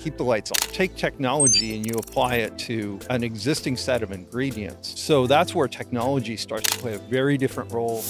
keep the lights on. Take technology and you apply it to an existing set of ingredients. So that's where technology starts to play a very different role.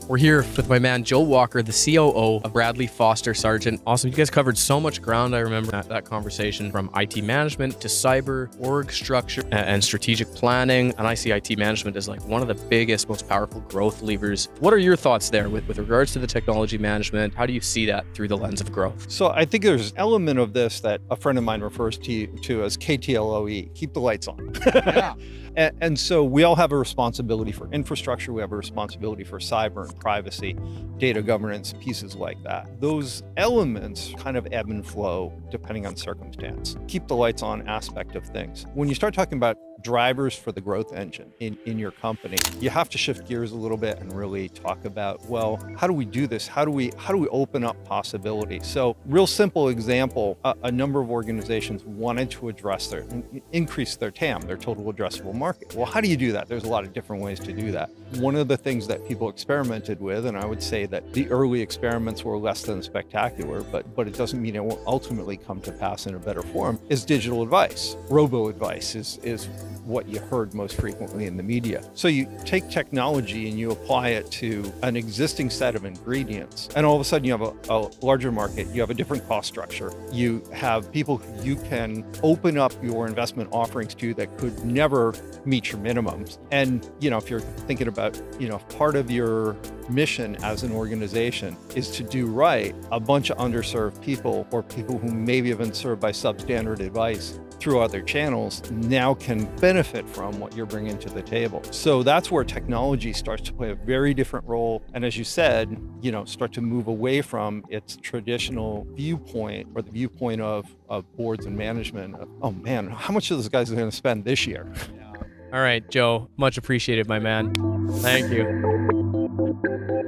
We're here with my man, Joe Walker, the COO of Bradley, Foster, Sargent. Awesome. You guys covered so much ground. I remember that conversation, from IT management to cyber, org structure, and strategic planning. And I see IT management as like one of the biggest, most powerful growth levers. What are your thoughts there with regards to the technology management? How do you see that through the lens of growth? So I think there's an element of this that a friend of mine refers to as KTLOE, keep the lights on. Yeah. And so we all have a responsibility for infrastructure. We have a responsibility for cyber and privacy, data governance, pieces like that. Those elements kind of ebb and flow depending on circumstance. Keep the lights on aspect of things. When you start talking about drivers for the growth engine in your company, you have to shift gears a little bit and really talk about, well, how do we do this? How do we open up possibilities? So real simple example, a number of organizations wanted to increase their TAM, their total addressable market. Well, how do you do that? There's a lot of different ways to do that. One of the things that people experimented with, and I would say that the early experiments were less than spectacular, but it doesn't mean it won't ultimately come to pass in a better form, is digital advice. Robo-advice is what you heard most frequently in the media. So you take technology and you apply it to an existing set of ingredients, and all of a sudden you have a larger market, you have a different cost structure, you have people who you can open up your investment offerings to that could never meet your minimums. And if you're thinking about, part of your mission as an organization is to do right, a bunch of underserved people or people who maybe have been served by substandard advice through other channels now can benefit from what you're bringing to the table. So that's where technology starts to play a very different role. And as you said, start to move away from its traditional viewpoint, or the viewpoint of boards and management of, oh man, how much are those guys going to spend this year? All right, Joe, much appreciated, my man. Thank you.